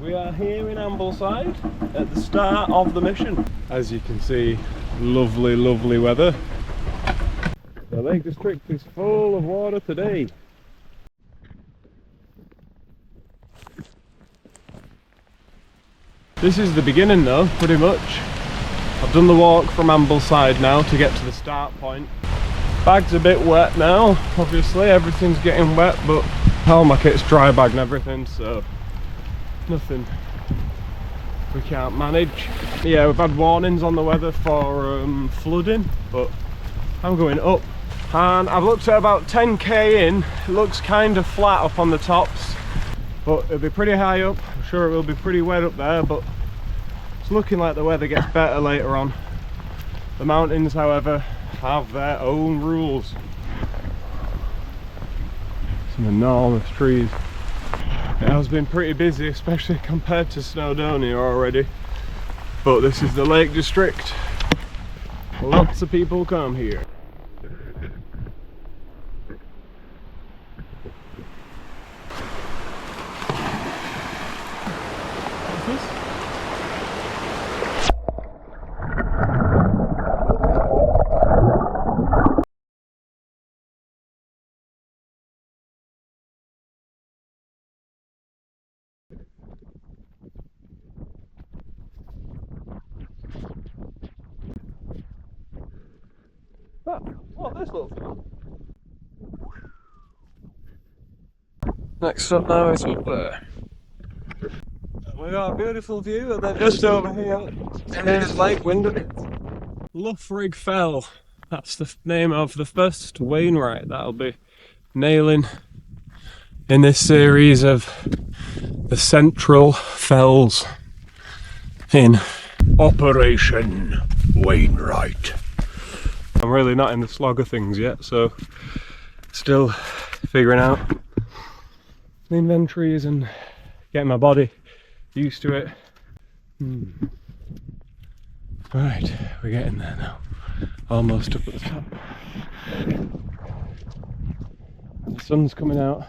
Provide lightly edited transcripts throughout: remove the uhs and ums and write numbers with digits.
We are here in Ambleside at the start of the mission. As you can see, lovely, lovely weather. The Lake District is full of water today. This is the beginning though, pretty much. I've done the walk from Ambleside now to get to the start point. Bag's a bit wet now, obviously, everything's getting wet, but all my kit's dry bagged and everything, so nothing we can't manage. Yeah, we've had warnings on the weather for flooding, but I'm going up. And I've looked at about 10k in, it looks kind of flat up on the tops, but it'll be pretty high up. I'm sure it will be pretty wet up there, but it's looking like the weather gets better later on. The mountains, however, have their own rules. Some enormous trees. It has been pretty busy, especially compared to Snowdonia already. But this is the Lake District. Lots of people come here. Oh, this little thing. Next up now is up there. We got a beautiful view, and then just over here is Lake Windermere. Loughrig Fell. That's the name of the first Wainwright that'll be nailing in this series of the Central Fells in Operation Wainwright. I'm really not in the slog of things yet, so still figuring out the inventories and getting my body used to it. Right, we're getting there now. Almost up at the top. The sun's coming out.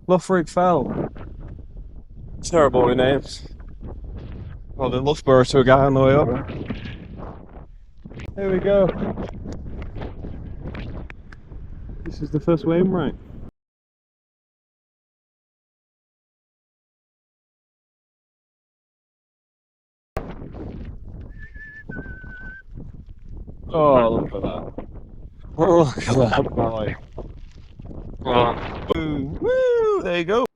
Loughrig Fell. Terrible with names. Well, the Loughborough to a guy on the way up. Here we go. This is the first Wainwright. Oh, look at that. Oh, look at that boy. Oh. Woo, woo, there you go.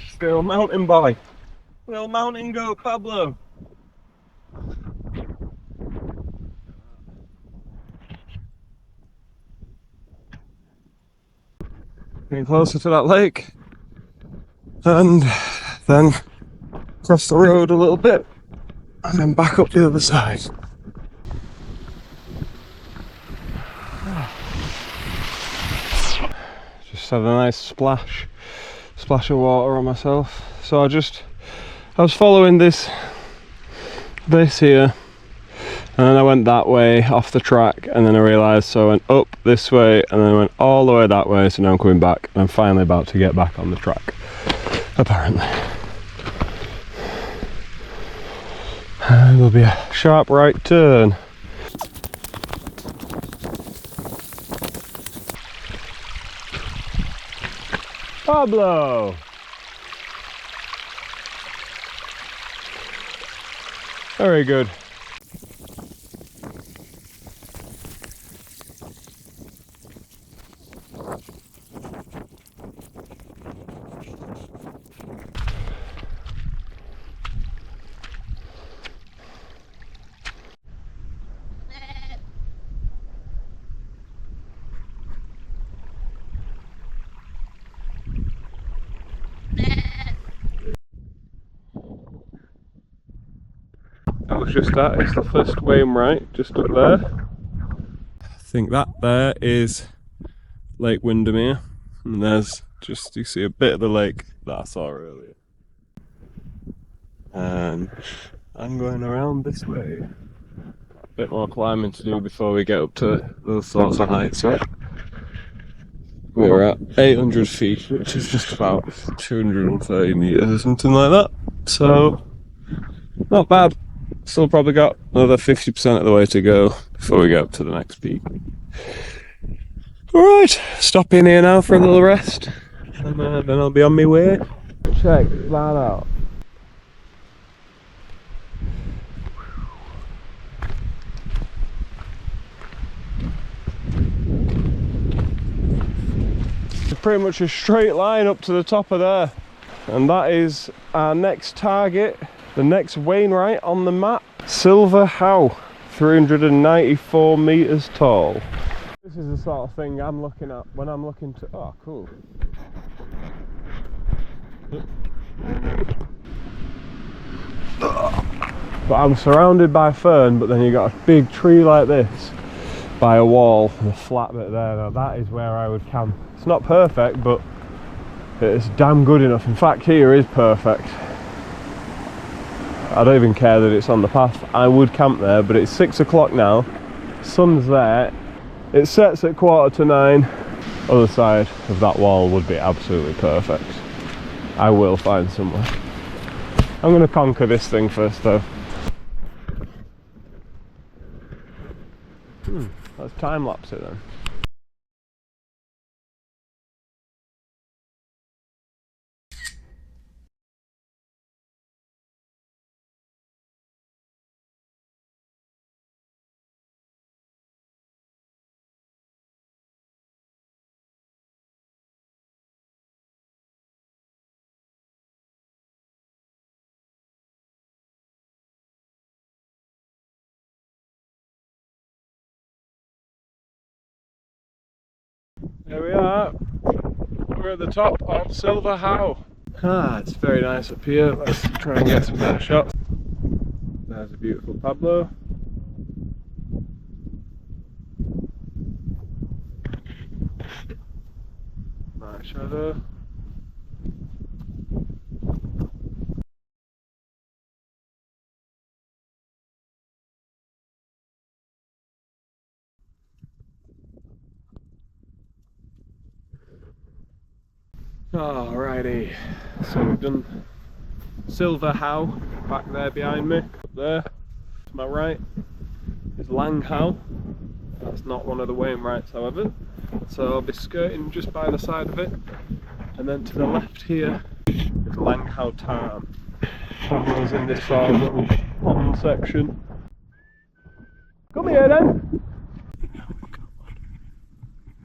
Still mountain boy. Little mountain goat, Pablo. Getting closer to that lake. And then across the road a little bit. And then back up the other side. Just had a nice splash of water on myself. So I was following this here, and then I went that way off the track, and then I realised, so I went up this way and then I went all the way that way, so now I'm coming back and I'm finally about to get back on the track, apparently. And there'll be a sharp right turn. Pablo! Very good. That was just that, it's the first Wainwright just up there. I think that there is Lake Windermere, and there's just, you see a bit of the lake that I saw earlier. And I'm going around this way. A bit more climbing to do before we get up to those sorts of heights. Right? We're at 800 feet, which is just about 230 metres or something like that. So, not bad. Still probably got another 50% of the way to go before we get up to the next peak. Alright, stop in here now for a little rest, and then I'll be on my way. Check that out. It's pretty much a straight line up to the top of there, and that is our next target, the next Wainwright on the map. Silver How, 394 metres tall. This is the sort of thing I'm looking at when I'm looking to... Oh, cool. But I'm surrounded by fern, but then you got a big tree like this by a wall and a flat bit there. Now that is where I would camp. It's not perfect, but it's damn good enough. In fact, here is perfect. I don't even care that it's on the path. I would camp there, but it's 6 o'clock now. Sun's there. It sets at 9:15. Other side of that wall would be absolutely perfect. I will find somewhere. I'm going to conquer this thing first though. Let's time lapse it then. Here we are. We're at the top of Silver How. It's very nice up here. Let's try and get some better shots. There's a beautiful Pablo. Nice shadow. Alrighty, so we've done Silver How back there behind me. Up there to my right is Lang How. That's not one of the Wainwrights, however. So I'll be skirting just by the side of it. And then to the left here is Lang How Tarn. Pablo's in this sort of little pond section. Come here then!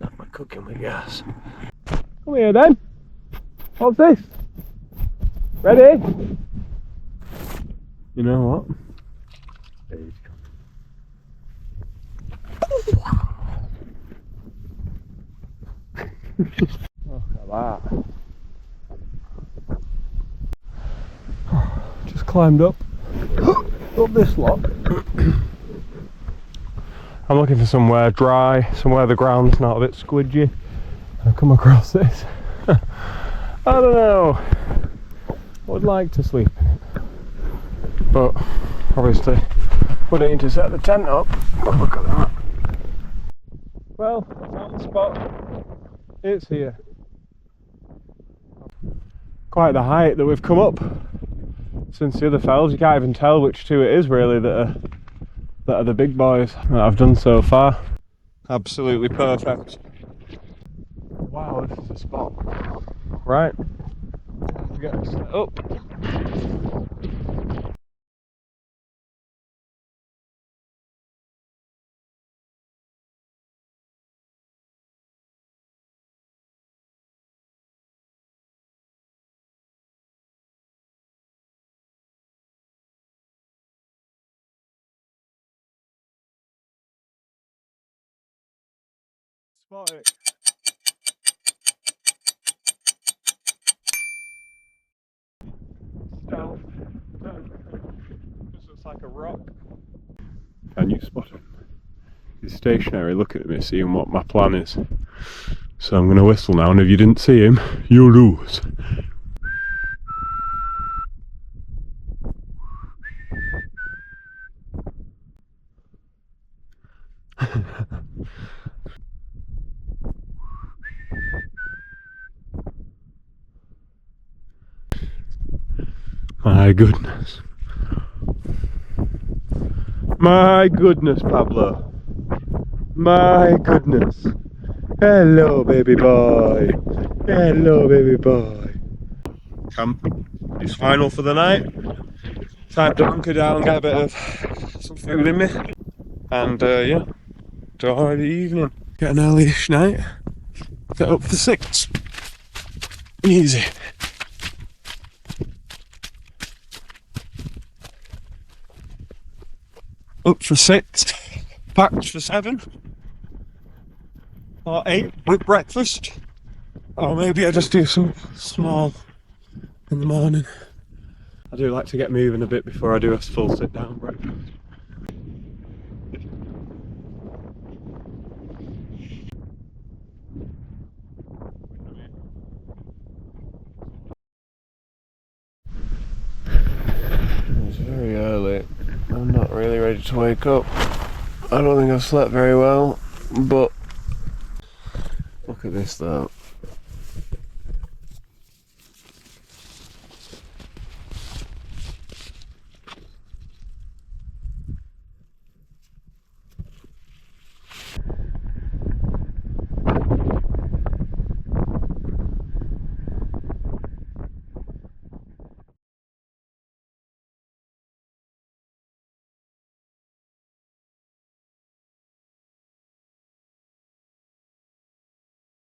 Not my cooking with gas. Come here then! What's this? Ready? You know what? He's coming. Look at that. Just climbed up this lot. I'm looking for somewhere dry, somewhere the ground's not a bit squidgy. I come across this. I don't know. I would like to sleep in it, but obviously we don't need to set the tent up. Oh, look at that. Well, on the spot. It's here. Quite the height that we've come up since the other fells. You can't even tell which two it is really that are the big boys that I've done so far. Absolutely perfect. Wow, this is a spot. Right, to get set up. Spot it. Stealth. This looks like a rock. Can you spot him? He's stationary looking at me, seeing what my plan is. So I'm going to whistle now, and if you didn't see him, you lose. My goodness. My goodness, Pablo. My goodness. Hello, baby boy. Hello, baby boy. Camp is final for the night. Time to hunker down, get a bit of some food in me. And yeah, enjoy the evening. Get an early-ish night. Get up for 6. Easy. Up for 6. Packed for 7. Or 8 with breakfast. Or maybe I just do some small in the morning. I do like to get moving a bit before I do a full sit down breakfast. It's very early. I'm not really ready to wake up. I don't think I've slept very well, but look at this though.